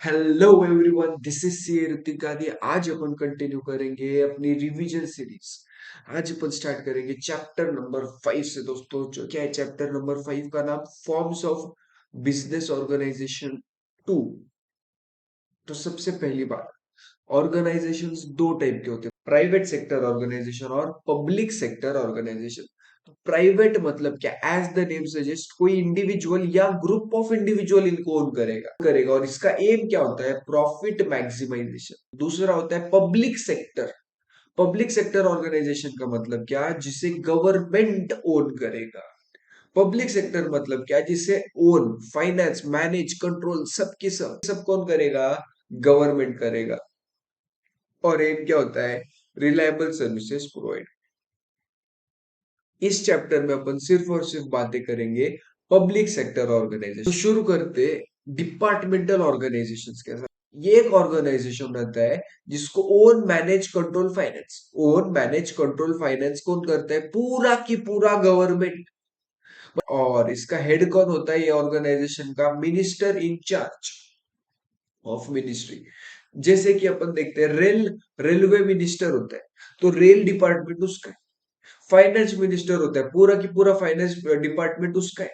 Hello everyone, this is C Hritik Gandhi. आज अपन continue करेंगे अपनी रिवीजन सीरीज। आज अपन स्टार्ट करेंगे चैप्टर नंबर 5 से। दोस्तों, जो क्या है चैप्टर नंबर 5 का नाम, फॉर्म्स ऑफ बिजनेस ऑर्गेनाइजेशन 2। तो सबसे पहली बात, ऑर्गेनाइजेशंस दो टाइप के होते हैं, प्राइवेट सेक्टर ऑर्गेनाइजेशन और पब्लिक सेक्टर ऑर्गेनाइजेशन। प्राइवेट मतलब क्या? एज द नेम सजेस्ट, कोई इंडिविजुअल या ग्रुप ऑफ इंडिविजुअल इनको ओन करेगा और इसका एम क्या होता है? Profit maximisation. दूसरा होता है public sector. Public sector organisation का मतलब क्या? जिसे गवर्नमेंट ओन करेगा। पब्लिक सेक्टर मतलब क्या? जिसे ओन, फाइनेंस, मैनेज, कंट्रोल सबकी सब कौन करेगा? गवर्नमेंट करेगा। और एम क्या होता है? Reliable services provide. इस चैप्टर में अपन सिर्फ और सिर्फ बातें करेंगे पब्लिक सेक्टर ऑर्गेनाइजेशन। तो शुरू करते डिपार्टमेंटल ऑर्गेनाइजेशंस के साथ। ये एक ऑर्गेनाइजेशन रहता है जिसको own, manage, control, finance. Own, manage, control, finance कौन करता है? पूरा की पूरा गवर्नमेंट। और इसका हेड कौन होता है? ये ऑर्गेनाइजेशन का मिनिस्टर इंचार्ज ऑफ मिनिस्ट्री। जैसे कि अपन देखते हैं रेलवे मिनिस्टर होता है, तो रेल डिपार्टमेंट उसका है। फाइनेंस मिनिस्टर होता है, पूरा की पूरा फाइनेंस डिपार्टमेंट उसका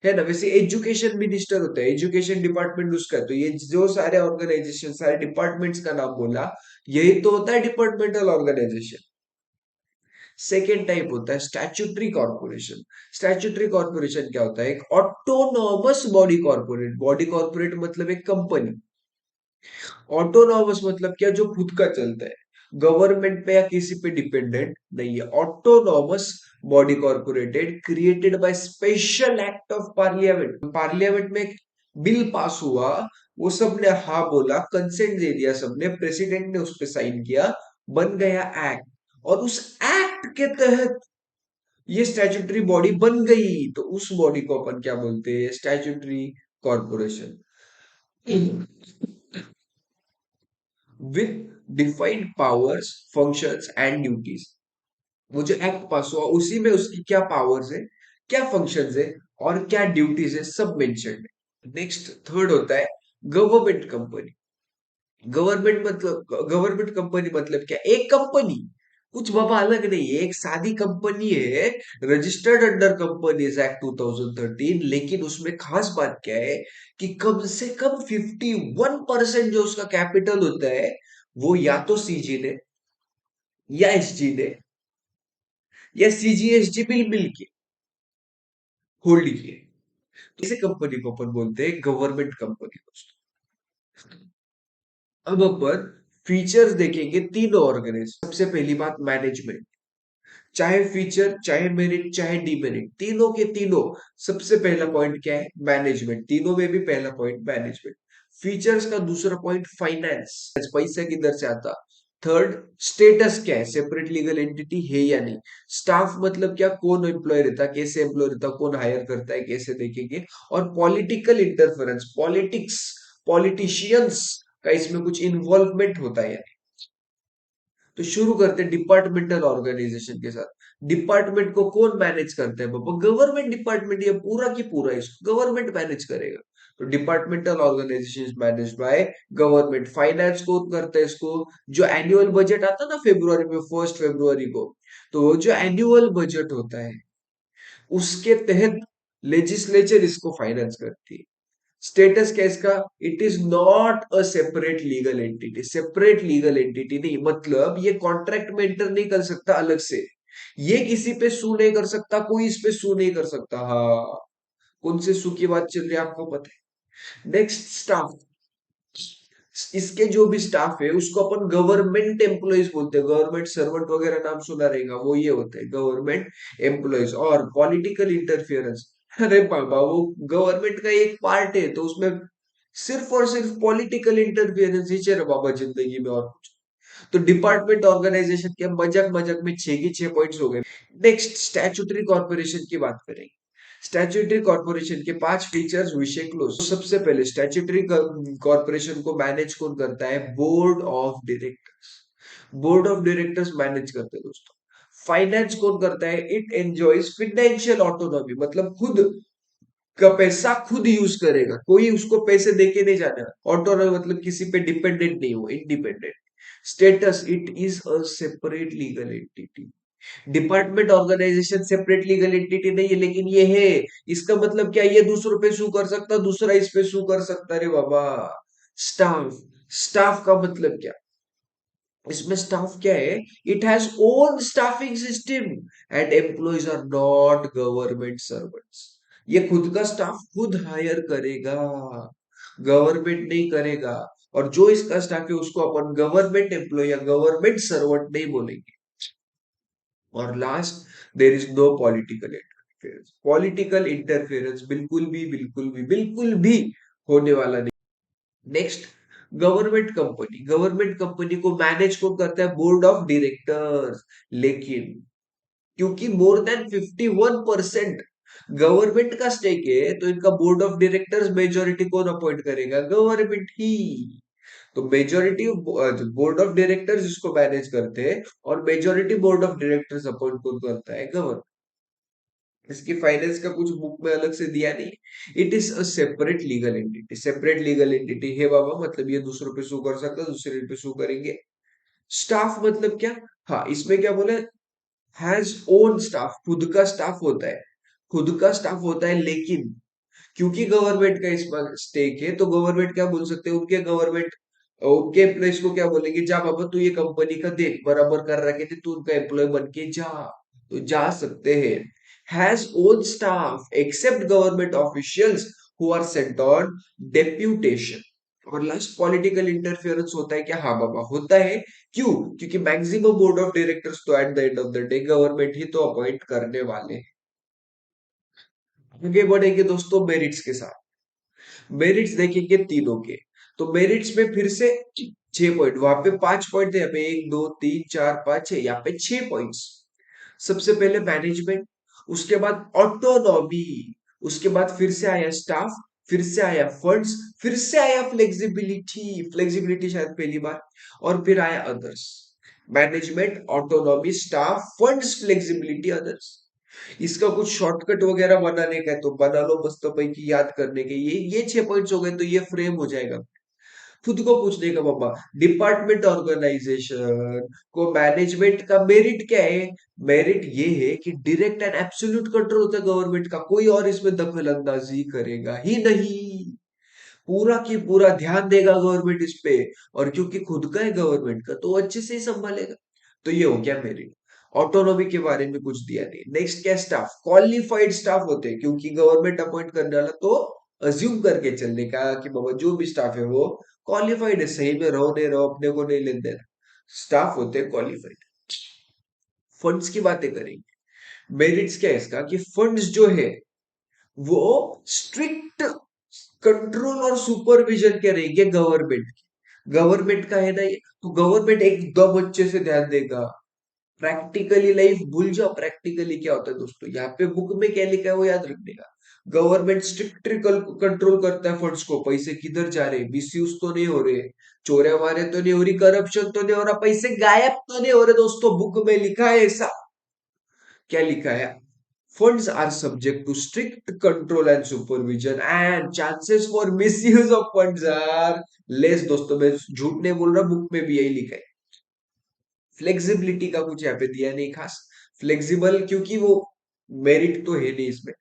है ना। वैसे एजुकेशन मिनिस्टर होता है, एजुकेशन डिपार्टमेंट उसका है। तो ये जो सारे ऑर्गेनाइजेशन, सारे डिपार्टमेंट्स का नाम बोला, यही तो होता है डिपार्टमेंटल ऑर्गेनाइजेशन। सेकेंड टाइप होता है स्टैट्यूटरी कॉर्पोरेशन। स्टैट्यूटरी कॉर्पोरेशन क्या होता है? एक autonomous body corporate. Body corporate मतलब एक कंपनी। ऑटोनॉमस मतलब क्या? जो खुद का चलता है, गवर्नमेंट पे या किसी पे डिपेंडेंट नहीं है। Autonomous body corporated, created by special act of parliament. Parliament में एक बिल पास हुआ, वो सबने हाँ बोला, कंसेंट दे दिया सबने, प्रेसिडेंट ने उस पर साइन किया, बन गया एक्ट। और उस एक्ट के तहत ये स्टैट्यूटरी बॉडी बन गई, तो उस बॉडी को अपन क्या बोलते हैं? Statutory corporation with defined powers, functions and duties. वो जो एक्ट पास हुआ उसी में उसकी क्या पावर्स है, क्या फंक्शंस है और क्या ड्यूटीज है, सब मेंशन्ड है। नेक्स्ट, थर्ड होता है गवर्नमेंट कंपनी। गवर्नमेंट कंपनी मतलब क्या? एक कंपनी, कुछ बाबा अलग नहीं है, एक सादी कंपनी है, रजिस्टर्ड अंडर कंपनीज एक्ट 2013। लेकिन उसमें खास बात क्या है कि कम से कम 51% जो उसका कैपिटल होता है, वो या तो सीजी ने, या एसजी ने, या सीजीएसजी मिल के होल्ड किए। तो इसे कंपनी को अपन बोलते हैं गवर्नमेंट कंपनी दोस्तों। अब अपन फीचर्स देखेंगे तीनों ऑर्गेनाइजेशन। सबसे पहली बात, मैनेजमेंट। चाहे फीचर, चाहे मेरिट, चाहे डीमेरिट, तीनों के तीनों, सबसे पहला पॉइंट क्या है? मैनेजमेंट। तीनों में भी पहला पॉइंट मैनेजमेंट। फीचर्स का दूसरा पॉइंट फाइनेंस, पैसा किधर से आता। थर्ड, स्टेटस क्या है? सेपरेट लीगल एंटिटी है या नहीं। स्टाफ मतलब क्या? कौन एम्प्लॉय रहता, कैसे एम्प्लॉय रहता, कौन हायर करता है, कैसे देखेंगे। और पॉलिटिकल इंटरफेरेंस, पॉलिटिक्स, पॉलिटिशियंस का इसमें कुछ इन्वॉल्वमेंट होता है। तो शुरू करते हैं डिपार्टमेंटल ऑर्गेनाइजेशन के साथ। डिपार्टमेंट को कौन मैनेज करता है बाबा? Government department. ये पूरा की पूरा इसको गवर्नमेंट मैनेज करेगा। तो departmental organisation is managed by government. Finance कौन करता है इसको? जो एनुअल बजट आता है ना फेब्रुआरी में, 1 फरवरी को, तो वो जो एनुअल बजट होता है उसके तहत लेजिस्लेचर इसको फाइनेंस करती है। स्टेटस क्या है इसका? It is not a separate legal entity. Separate legal entity नहीं, मतलब ये कॉन्ट्रैक्ट में एंटर नहीं कर सकता अलग से। ये किसी पे सू नहीं कर सकता, कोई इस पे सू नहीं कर सकता। हाँ, कौन से सू की बात चल रही है आपको पता है? Next, staff. इसके जो भी स्टाफ है उसको अपन गवर्नमेंट एम्प्लॉइज बोलते हैं। गवर्नमेंट सर्वेंट वगैरह नाम सुना रहेगा, वो ये होते हैं गवर्नमेंट एम्प्लॉइज। और पॉलिटिकल इंटरफियरेंस, अरे बाबा, वो गवर्नमेंट का एक पार्ट है, तो उसमें सिर्फ और सिर्फ पॉलिटिकल इंटरफियरेंस ही चाहिए बाबा जिंदगी में, और कुछ। तो डिपार्टमेंट ऑर्गेनाइजेशन के मजाक मजाक में 6 के 6 पॉइंट्स हो गए। नेक्स्ट, स्टैट्यूटरी कॉर्पोरेशन की बात करेंगे। स्टैट्यूटरी कॉर्पोरेशन के 5 फीचर्स, विषय क्लोज। सबसे पहले, स्टैट्यूटरी कॉर्पोरेशन को मैनेज कौन करता है? Board of directors. Board of directors manage करते हैं दोस्तों। फाइनेंस कौन करता है? इट एंजॉयज फाइनेंशियल ऑटोनॉमी, मतलब खुद का पैसा खुद यूज करेगा, कोई उसको पैसे देके नहीं जाना। ऑटोनॉमी मतलब किसी पे डिपेंडेंट नहीं हो, independent. Status, it is a separate legal entity. Department organisation separate legal entity नहीं है, लेकिन ये है। इसका मतलब क्या, ये दूसरों पे सू कर सकता, दूसरा इस पे सू कर सकता, रे बाबा। स्टाफ, स्टाफ का मतलब क्या, इसमें स्टाफ क्या है, it has own staffing system and employees are not government servants. ये खुद का स्टाफ खुद हायर करेगा, गवर्नमेंट नहीं करेगा। और जो इसका स्टाफ है उसको अपन गवर्नमेंट एम्प्लॉय या गवर्नमेंट सर्वेंट नहीं बोलेंगे। और last, there is no political interference. Political interference बिल्कुल भी होने वाला नहीं। Next, government company. Government company को मैनेज कौन करता है, बोर्ड ऑफ डायरेक्टर्स। लेकिन क्योंकि मोर देन 51% गवर्नमेंट का स्टेक है, तो इनका बोर्ड ऑफ डायरेक्टर्स मेजोरिटी कौन अपॉइंट करेगा, गवर्नमेंट ही। तो मेजोरिटी बोर्ड ऑफ डायरेक्टर्स इसको मैनेज करते हैं, और majority board of directors appoint कौन करता है, गवर्नमेंट। इसकी फाइनेंस का कुछ बुक में अलग से दिया नहीं। It is a separate legal entity. Separate legal entity है बाबा, मतलब ये दूसरों पे सू कर सकता है, दूसरे पे सू करेंगे। स्टाफ मतलब क्या, हाँ इसमें क्या बोले, हैज ओन स्टाफ, खुद का स्टाफ होता है। खुद का स्टाफ होता है, लेकिन क्योंकि गवर्नमेंट का इसमें स्टेक है, तो गवर्नमेंट क्या बोल सकते हैं, उनके एम्प्लॉइज को क्या बोलेंगे, जा बाबा तू ये कंपनी का देख बराबर कर रखे थे, तू उनका एम्प्लॉय बन के जा। तो जा सकते हैं। Has own staff except government officials who are sent on deputation. और लास्ट, पॉलिटिकल इंटरफेरेंस होता है क्या, हाँ बाबा होता है। क्यों, क्योंकि मैक्सिमम बोर्ड ऑफ डायरेक्टर्स तो at the end of the day government ही तो अपॉइंट करने वाले हैं। आगे बढ़ेंगे दोस्तों मेरिट्स के साथ। मेरिट्स देखेंगे तीनों के। तो मेरिट्स में फिर से 6 पॉइंट, वहां पे 5 पॉइंट थे, यहाँ पे 1 2 3 4 5 6, यहाँ पे 6 पॉइंट्स। सबसे पहले मैनेजमेंट, उसके बाद ऑटोनॉमी, उसके बाद फिर से आया स्टाफ, फिर से आया फंड्स, फिर से आया फ्लेक्सिबिलिटी, फ्लेक्सिबिलिटी शायद पहली बार, और फिर आया others. Management, autonomy, staff, funds, flexibility, others. इसका कुछ शॉर्टकट वगैरह बनाने का है तो बना लो, मस्त पैकी याद करने के, ये 6 पॉइंट्स हो गए तो ये फ्रेम हो जाएगा। खुद को पूछने का बाबा, डिपार्टमेंट ऑर्गेनाइजेशन को मैनेजमेंट का मेरिट क्या है। मेरिट ये है कि डायरेक्ट एंड एब्सोल्यूट कंट्रोल होता है गवर्नमेंट का, कोई और इसमें दखल अंदाजी करेगा ही नहीं। पूरा की पूरा ध्यान देगा गवर्नमेंट इस पे। और क्योंकि खुद का है गवर्नमेंट का, तो वो अच्छे से ही संभालेगा। तो ये हो गया मेरिट। ऑटोनॉमी के बारे में कुछ दिया नहीं। नेक्स्ट क्या, स्टाफ, क्वालिफाइड स्टाफ होते हैं, क्योंकि गवर्नमेंट अपॉइंट करने वाला, तो अज्यूम करके चलने का कि बाबा जो भी स्टाफ है वो क्वालिफाइड है, सही में रहो नहीं रहो अपने को नहीं लेन देना। स्टाफ होते हैं क्वालिफाइड। फंड्स की बातें करेंगे। मेरिट्स क्या है इसका, कि फंड्स जो है वो स्ट्रिक्ट कंट्रोल और सुपरविजन के रहेंगे गवर्नमेंट की। गवर्नमेंट का है ना ये, तो गवर्नमेंट एकदम अच्छे से ध्यान देगा। प्रैक्टिकली लाइफ भूल जाओ, प्रैक्टिकली क्या होता है दोस्तों, यहाँ पे बुक में क्या लिखा है वो याद रखने का। गवर्नमेंट स्ट्रिक्टली कंट्रोल करता है फंड्स को, पैसे किधर जा रहे, मिसयूज तो नहीं हो रहे, चोरियां मारे तो नहीं हो रही, करप्शन तो नहीं हो रहा, पैसे गायब तो नहीं हो रहे, दोस्तों बुक में लिखा है ऐसा। क्या लिखा है, funds are subject to strict control and supervision and chances for misuse of funds are less। दोस्तों मैं झूठ नहीं बोल रहा, बुक में भी यही लिखा है। फ्लेक्सिबिलिटी का कुछ यहाँ पे दिया नहीं खास। फ्लेक्सिबल क्योंकि वो मेरिट तो है नहीं इसमें।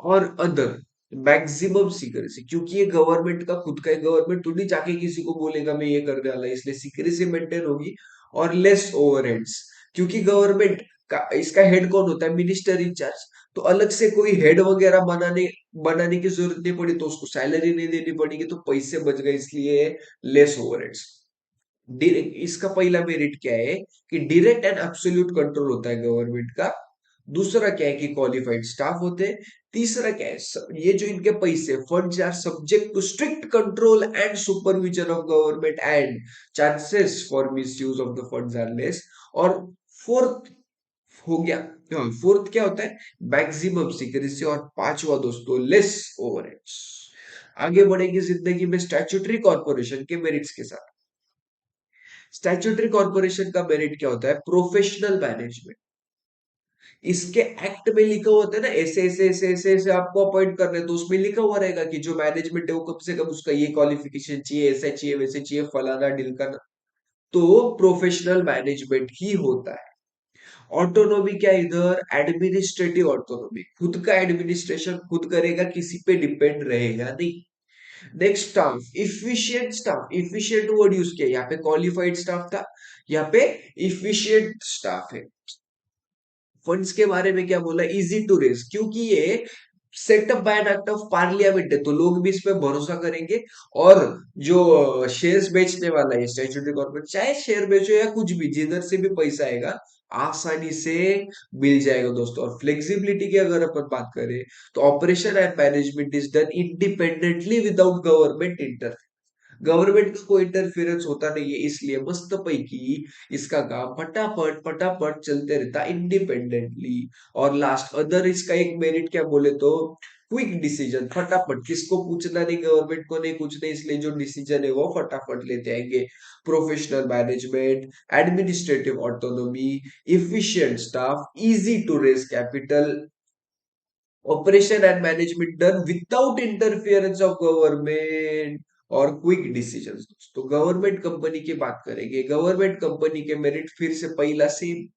और अदर, मैक्सिमम सीक्रेसी, क्योंकि ये गवर्नमेंट का खुद का है, गवर्नमेंट थोड़ी जाके किसी को बोलेगा मैं ये करने वाला, इसलिए सीक्रेसी मेंटेन होगी। और लेस ओवरहेड्स, क्योंकि गवर्नमेंट का इसका हेड कौन होता है, मिनिस्टर इंचार्ज। तो अलग से कोई हेड वगैरह बनाने बनाने की जरूरत नहीं पड़ी, तो उसको सैलरी नहीं देनी पड़ेगी, तो पैसे बच गए, इसलिए लेस ओवरहेड्स। इसका पहला मेरिट क्या है, कि डायरेक्ट एंड एब्सोल्यूट कंट्रोल होता है गवर्नमेंट का। दूसरा क्या है, कि क्वालिफाइड स्टाफ होते हैं। तीसरा क्या है, ये जो इनके पैसे funds are subject to strict control and supervision of government and chances for misuse of the funds are less. और फोर्थ हो गया, फोर्थ क्या होता है, मैक्सिमम सीक्रेसी। और पांचवा दोस्तों, लेस ओवरहेड्स। आगे बढ़ेंगे जिंदगी में स्टैट्यूटरी कॉर्पोरेशन के मेरिट्स के साथ। स्टैट्यूटरी कॉर्पोरेशन का मेरिट क्या होता है, प्रोफेशनल मैनेजमेंट। इसके एक्ट में लिखा होता है ना, ऐसे ऐसे ऐसे ऐसे ऐसे आपको अपॉइंट करना है, तो उसमें लिखा हुआ रहेगा कि जो मैनेजमेंट है वो कम से कम उसका ये क्वालिफिकेशन चाहिए, ऐसा चाहिए, वैसे चाहिए, फलाना ढिमकाना। तो प्रोफेशनल मैनेजमेंट ही होता है। ऑटोनॉमी क्या है इधर? एडमिनिस्ट्रेटिव ऑटोनॉमी, खुद का एडमिनिस्ट्रेशन खुद करेगा, किसी पे डिपेंड रहेगा नहीं। Next staff, efficient staff. Efficient word use किया, यहाँ पे क्वालिफाइड स्टाफ था, यहाँ पे इफिशिएंट स्टाफ है। फंड्स के बारे में क्या बोला? इजी टू रेज, क्योंकि ये setup by an act of parliament है, तो लोग भी इस पे भरोसा करेंगे। और जो शेयर्स बेचने वाला है स्टैट्यूटरी गवर्नमेंट, चाहे शेयर बेचो या कुछ भी, जिधर से भी पैसा आएगा आसानी से मिल जाएगा दोस्तों। और फ्लेक्सिबिलिटी की अगर अपन बात करें, तो operation and management is done independently without government inter. Government का कोई इंटरफेरेंस होता नहीं है, इसलिए मस्त पैकी इसका काम फटाफट फटाफट चलते रहता इंडिपेंडेंटली। और लास्ट अदर, इसका एक मेरिट क्या बोले तो क्विक डिसीजन, फटाफट, किसको पूछना नहीं, गवर्नमेंट को नहीं पूछना, इसलिए जो डिसीजन है वो फटाफट लेते आएंगे। Professional management, administrative autonomy, efficient staff, easy to raise capital, operation and management done without interference of government, और क्विक डिसीजंस। तो गवर्नमेंट कंपनी की बात करेंगे, गवर्नमेंट कंपनी के मेरिट फिर से पहला सेम,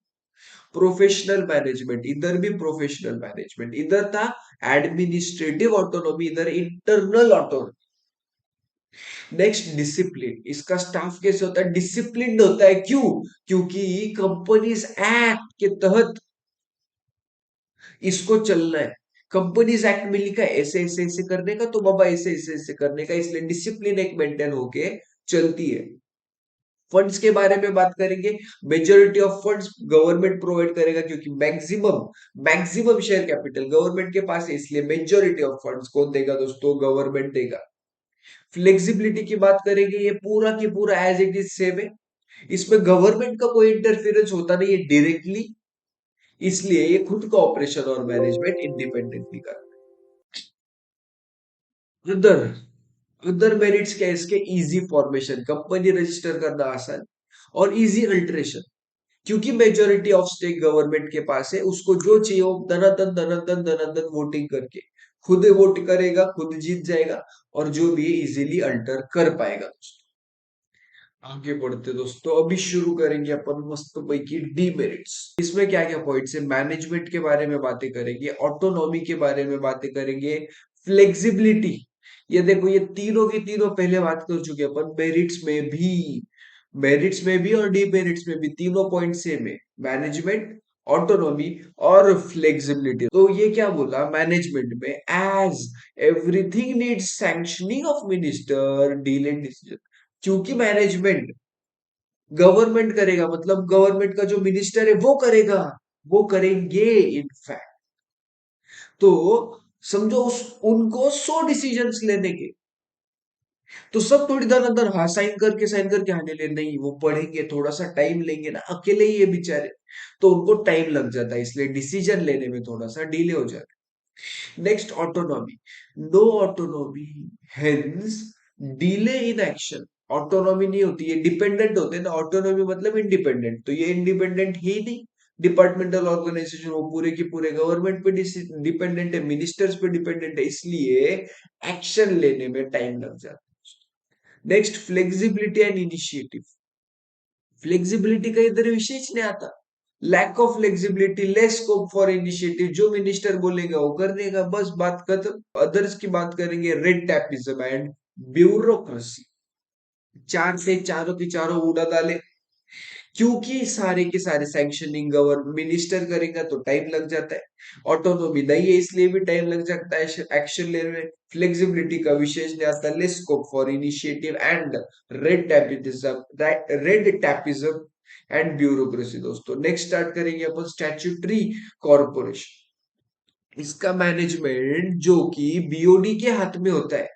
प्रोफेशनल मैनेजमेंट, इधर भी प्रोफेशनल मैनेजमेंट, इधर था एडमिनिस्ट्रेटिव ऑटोनॉमी, इधर इंटरनल ऑटोनॉमी। नेक्स्ट डिसिप्लिन, इसका स्टाफ कैसे होता है? डिसिप्लिन होता है, क्यों? क्योंकि कंपनीज एक्ट के तहत इसको चलना है। कंपनीज एक्ट में लिखा है ऐसे ऐसे ऐसे करने का, तो बाबा ऐसे ऐसे ऐसे करने का, इसलिए डिसिप्लिन एक मेंटेन होके चलती है। फंड्स के बारे में बात करेंगे, majority of funds government provide करेगा, क्योंकि maximum maximum share capital government के पास है, इसलिए मेजोरिटी ऑफ फंड्स कौन देगा दोस्तों? गवर्नमेंट देगा। फ्लेक्सिबिलिटी की बात करेंगे, ये पूरा की पूरा एज इट इज सेम है, इसमें गवर्नमेंट का कोई इंटरफेरेंस होता नहीं है डायरेक्टली, इसलिए ये खुद का ऑपरेशन और मैनेजमेंट इंडिपेंडेंटली करता है। अदर, अदर मेरिट्स क्या है इसके? इजी फॉर्मेशन, कंपनी रजिस्टर करना आसान, और इजी अल्टरेशन, क्योंकि मेजोरिटी ऑफ स्टेक गवर्नमेंट के पास है, उसको जो चाहिए वो धनाधन धनाधन धनाधन वोटिंग करके खुद वोट करेगा, खुद जीत जाएगा, और जो भी इजीली अल्टर कर पाएगा दोस्तों। आगे बढ़ते दोस्तों, अभी शुरू करेंगे अपन मस्त पैकी डीमेरिट्स। इसमें क्या क्या पॉइंट्स है? मैनेजमेंट के बारे में बातें करेंगे, ऑटोनॉमी के बारे में बातें करेंगे, फ्लेक्सिबिलिटी, ये देखो ये तीनों की तीनों पहले बात कर चुके हैं अपन, मेरिट्स में भी और डीमेरिट्स में भी तीनों पॉइंट सेम है, मैनेजमेंट, ऑटोनॉमी और फ्लेक्सिबिलिटी। तो ये क्या बोला मैनेजमेंट में? As everything needs sanctioning of minister, deal and decision, क्योंकि मैनेजमेंट गवर्नमेंट करेगा, मतलब गवर्नमेंट का जो मिनिस्टर है वो करेगा, वो करेंगे इनफैक्ट। तो समझो उनको 100 डिसीजंस लेने के, तो सब थोड़ी देर अंदर हाँ साइन करके आने ले नहीं, वो पढ़ेंगे, थोड़ा सा टाइम लेंगे ना, अकेले ही ये बेचारे, तो उनको टाइम लग जाता है, इसलिए डिसीजन लेने में थोड़ा सा डिले हो जाता है। Next autonomy, no autonomy, hence delay in action. Autonomy नहीं होती, ये डिपेंडेंट होते हैं ना, ऑटोनॉमी मतलब इंडिपेंडेंट, तो ये इंडिपेंडेंट ही नहीं, डिपार्टमेंटल ऑर्गेनाइजेशन, वो पूरे की पूरे गवर्नमेंट पे डिपेंडेंट है, मिनिस्टर्स पे डिपेंडेंट है, इसलिए एक्शन लेने में टाइम लग जाता है। Next flexibility and initiative, flexibility का इधर विशेष नहीं आता, lack of flexibility, less scope for initiative, जो मिनिस्टर बोलेगा वो करने का, बस बात खत्म। अदर्स की बात करेंगे, रेड टैपिज्म एंड ब्यूरोक्रेसी, चार से चारों की चारों उड़ा डाले, क्योंकि सारे के सारे सैंक्शनिंग गवर्नमेंट मिनिस्टर करेगा तो टाइम लग जाता है, ऑटोनॉमी नहीं है इसलिए भी टाइम लग जाता है एक्शन लेने में, फ्लेक्सिबिलिटी का विशेष नहीं आता, less scope for initiative and red tapism and bureaucracy. दोस्तों नेक्स्ट स्टार्ट करेंगे अपन स्टैट्यूटरी कॉर्पोरेशन, इसका मैनेजमेंट जो कि बीओडी के हाथ में होता है,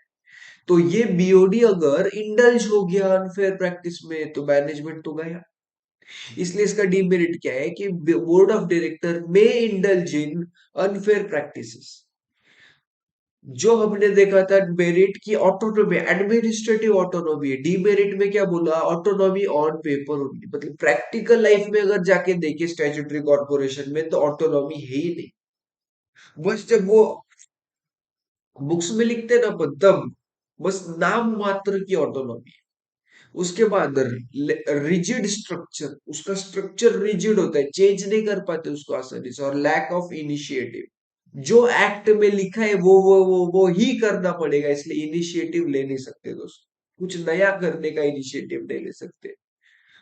तो ये बीओडी अगर इंडल्ज हो गया अनफेयर प्रैक्टिस में तो मैनेजमेंट तो गया, इसलिए इसका डीमेरिट क्या है कि बोर्ड ऑफ डायरेक्टर में इंडल्ज इन अनफेयर प्रैक्टिसेस। जो हमने देखा था मेरिट की ऑटोनॉमी, एडमिनिस्ट्रेटिव ऑटोनॉमी है। डीमेरिट में क्या बोला, ऑटोनॉमी ऑन पेपर ओनली, मतलब प्रैक्टिकल लाइफ में अगर जाके देखे स्टैट्यूटरी कॉर्पोरेशन में तो ऑटोनॉमी है ही नहीं। बस जब वो बुक्स में लिखते ना अपन तब बस नाम मात्र की ऑटोनॉमी। उसके बाद रिजिड स्ट्रक्चर, उसका स्ट्रक्चर रिजिड होता है, चेंज नहीं कर पाते उसको आसानी से, और लैक ऑफ इनिशिएटिव। जो एक्ट में लिखा है वो ही करना पड़ेगा, इसलिए इनिशिएटिव ले नहीं सकते दोस्त, कुछ नया करने का इनिशिएटिव नहीं ले सकते।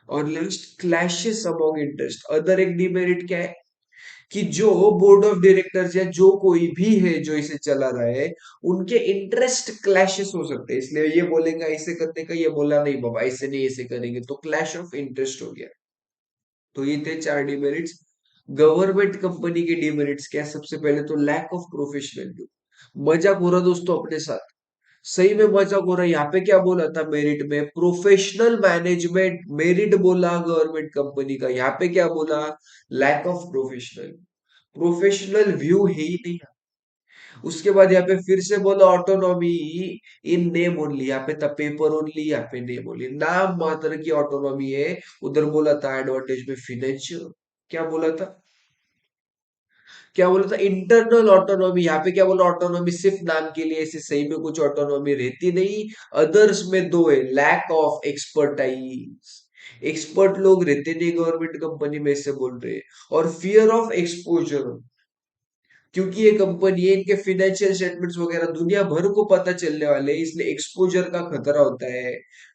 और last, clashes among interest. Other एक डिमेरिट क्या है कि जो बोर्ड ऑफ डायरेक्टर्स या जो कोई भी है जो इसे चला रहा है, उनके इंटरेस्ट क्लैशेस हो सकते हैं, इसलिए ये बोलेगा ऐसे करने का, ये बोला नहीं बाबा ऐसे नहीं, ऐसे करेंगे, तो क्लैश ऑफ इंटरेस्ट हो गया। तो ये थे चार डिमेरिट्स। गवर्नमेंट कंपनी के डिमेरिट्स क्या है? सबसे पहले तो लैक ऑफ प्रोफेशनल। मजाक हो रहा दोस्तों अपने साथ, सही में मजाक हो रहा है। यहाँ पे क्या बोला था मेरिट में? प्रोफेशनल मैनेजमेंट मेरिट बोला गवर्नमेंट कंपनी का, यहाँ पे क्या बोला? Lack of professional. Professional view है ही नहीं। उसके बाद यहाँ पे फिर से बोला ऑटोनॉमी इन नेम ओनली, यहाँ पे था पेपर ओनली, यहाँ पे नेम ओनली, नाम मात्र की ऑटोनॉमी है। उधर बोला था एडवांटेज में फिनेंशियल, क्या बोला था? क्या बोला था? Internal autonomy. यहाँ पे क्या बोला? ऑटोनॉमी सिर्फ नाम के लिए, ऐसे सही में कुछ ऑटोनॉमी रहती नहीं। अदर्स में दो है, लैक ऑफ एक्सपर्टाइज, एक्सपर्ट लोग रहते नहीं गवर्नमेंट कंपनी में, ऐसे बोल रहे हैं। और फियर ऑफ एक्सपोजर, क्योंकि ये कंपनी है, इनके फाइनेंशियल स्टेटमेंट्स वगैरह दुनिया भर को पता चलने वाले हैं, इसलिए एक्सपोजर का खतरा होता है।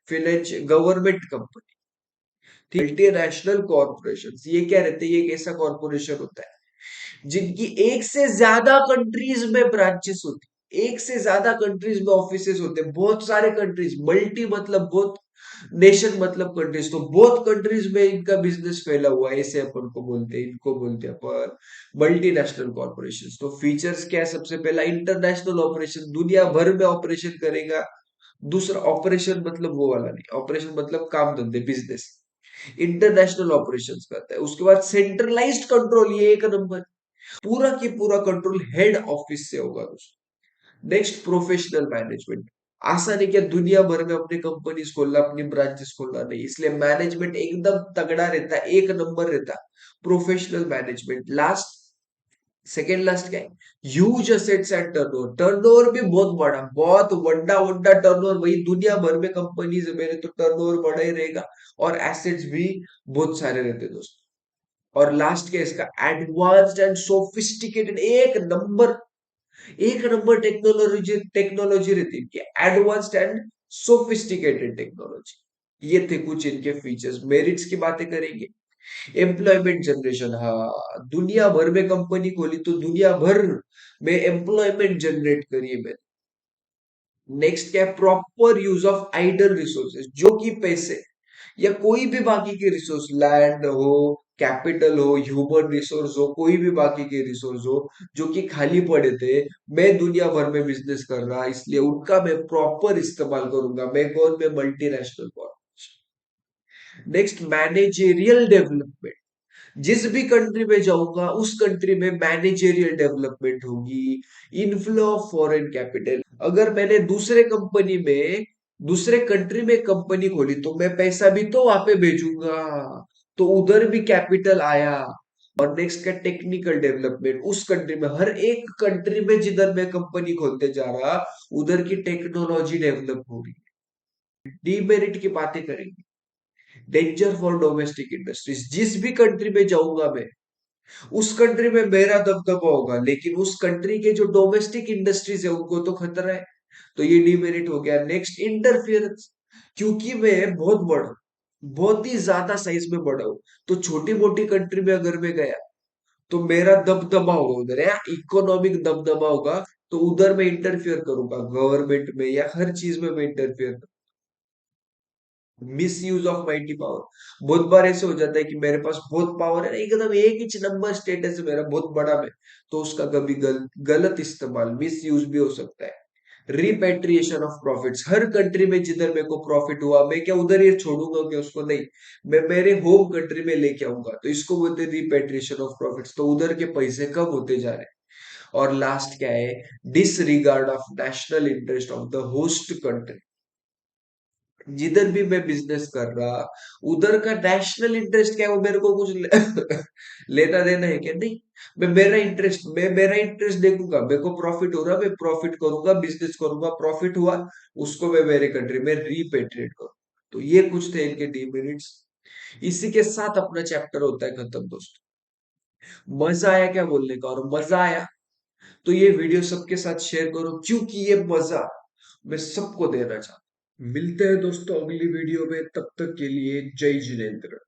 Financial government company, multinational corporation, ये क्या रहते हैं? ये एक ऐसा कॉर्पोरेशन होता है जिनकी एक से ज्यादा कंट्रीज में ब्रांचेस होती, एक से ज्यादा कंट्रीज में ऑफिसेस होते हैं, बहुत सारे कंट्रीज, मल्टी मतलब बहुत, नेशन मतलब कंट्रीज, तो बहुत कंट्रीज में इनका बिजनेस फैला हुआ है, ऐसे अपन को बोलते हैं, इनको बोलते हैं अपन मल्टीनेशनल कॉर्पोरेशन। तो फीचर्स क्या है? सबसे पहला, इंटरनेशनल ऑपरेशन, दुनिया भर में ऑपरेशन करेगा। दूसरा, ऑपरेशन मतलब वो वाला नहीं, ऑपरेशन मतलब काम धंधे, बिजनेस, इंटरनेशनल ऑपरेशंस करता है। उसके बाद सेंट्रलाइज्ड कंट्रोल, ये एक नंबर, पूरा की पूरा कंट्रोल हेड ऑफिस से होगा दोस्तों। Next, professional management. आसान है क्या दुनिया भर में अपनी कंपनीज खोलना, अपनी ब्रांचेस खोलना? नहीं, इसलिए मैनेजमेंट एकदम तगड़ा रहता है, एक नंबर रहता है professional management. Last, second last क्या है? Huge assets and turnover, turnover भी बहुत बड़ा, बहुत वड्डा वड्डा टर्नओवर, वही दुनिया भर में कंपनीज है मेरे, तो टर्नओवर बड़ा ही रहेगा। और एसेट्स भी बहुत सारे रहते हैं दोस्तों। और लास्ट क्या है इसका? एडवांस्ड एंड सोफिस्टिकेटेड, एक नंबर टेक्नोलॉजी, टेक्नोलॉजी रहती है इनकी, एडवांस्ड एंड सोफिस्टिकेटेड टेक्नोलॉजी। ये थे कुछ इनके फीचर्स। मेरिट्स की बातें करेंगे। एम्प्लॉयमेंट जनरेशन, हाँ, दुनिया भर में कंपनी खोली तो दुनिया भर में एम्प्लॉयमेंट जनरेट करिए मैंने। नेक्स्ट क्या है? Proper use of idle resources, जो कि पैसे या कोई भी बाकी के रिसोर्स, लैंड हो, कैपिटल हो, ह्यूमन रिसोर्स हो, कोई भी बाकी के रिसोर्स हो जो कि खाली पड़े थे, मैं दुनिया भर में बिजनेस कर रहा, इसलिए उनका मैं प्रॉपर इस्तेमाल करूंगा, मैं कौन? मैं मल्टीनेशनल कौन। नेक्स्ट, मैनेजेरियल डेवलपमेंट, जिस भी कंट्री में जाऊंगा उस कंट्री में मैनेजेरियल डेवलपमेंट होगी। इनफ्लो ऑफ फॉरेन कैपिटल, अगर मैंने दूसरे कंट्री में कंपनी खोली तो मैं पैसा भी तो वहां पे भेजूंगा, तो उधर भी कैपिटल आया। और नेक्स्ट का टेक्निकल डेवलपमेंट, उस कंट्री में, हर एक कंट्री में जिधर मैं कंपनी खोलते जा रहा उधर की टेक्नोलॉजी डेवलप हो रही है। डीमेरिट की बातें करेंगे। डेंजर फॉर डोमेस्टिक इंडस्ट्रीज, जिस भी कंट्री में जाऊंगा मैं उस कंट्री में मेरा दबदबा होगा, लेकिन उस कंट्री के जो डोमेस्टिक इंडस्ट्रीज है उनको तो खतरा है, तो ये डिमेरिट हो गया। नेक्स्ट, इंटरफियरेंस, क्योंकि मैं बहुत बड़ा हूं, बहुत ही ज्यादा साइज में बड़ा हूं, तो छोटी मोटी कंट्री में अगर मैं गया तो मेरा दबदबा होगा उधर, या इकोनॉमिक दबदबा होगा, तो उधर मैं इंटरफियर करूंगा गवर्नमेंट में या हर चीज में मैं interfere. Miss use of mighty power, बहुत बार ऐसे हो जाता है कि मेरे पास बहुत पावर है, एकदम एक ही नंबर स्टेटस है मेरा, बहुत बड़ा मैं, तो उसका कभी गलत इस्तेमाल, मिस यूज भी हो सकता है। Repatriation of profits, her country में जिधर मेरे को प्रॉफिट हुआ मैं क्या उधर ये छोड़ूंगा क्या उसको? नहीं, मैं मेरे होम कंट्री में लेके आऊंगा, तो इसको बोलते हैं रिपेट्रिएशन ऑफ प्रॉफिट्स, तो उधर के पैसे कम होते जा रहे हैं। और लास्ट क्या है, disregard of national interest of the host country. जिधर भी मैं बिजनेस कर रहा, उधर का नेशनल इंटरेस्ट क्या है, वो मेरे को कुछ लेना देना है क्या? नहीं। मैं मेरा इंटरेस्ट देखूंगा, मेरे को प्रॉफिट हो रहा, मैं प्रॉफिट करूंगा, बिजनेस करूंगा, प्रॉफिट हुआ, उसको मैं मेरे कंट्री में रीपेट्रिएट करूँ। तो ये कुछ थे इनके डीमेरिट्स। इसी के साथ अपना चैप्टर होता है खत्म दोस्तों। मजा आया क्या बोलने का? और मजा आया तो ये वीडियो सबके साथ शेयर करो, क्योंकि ये मजा मैं सबको देना चाहता हूं। मिलते हैं दोस्तों अगली वीडियो में, तब तक के लिए जय जिनेंद्र।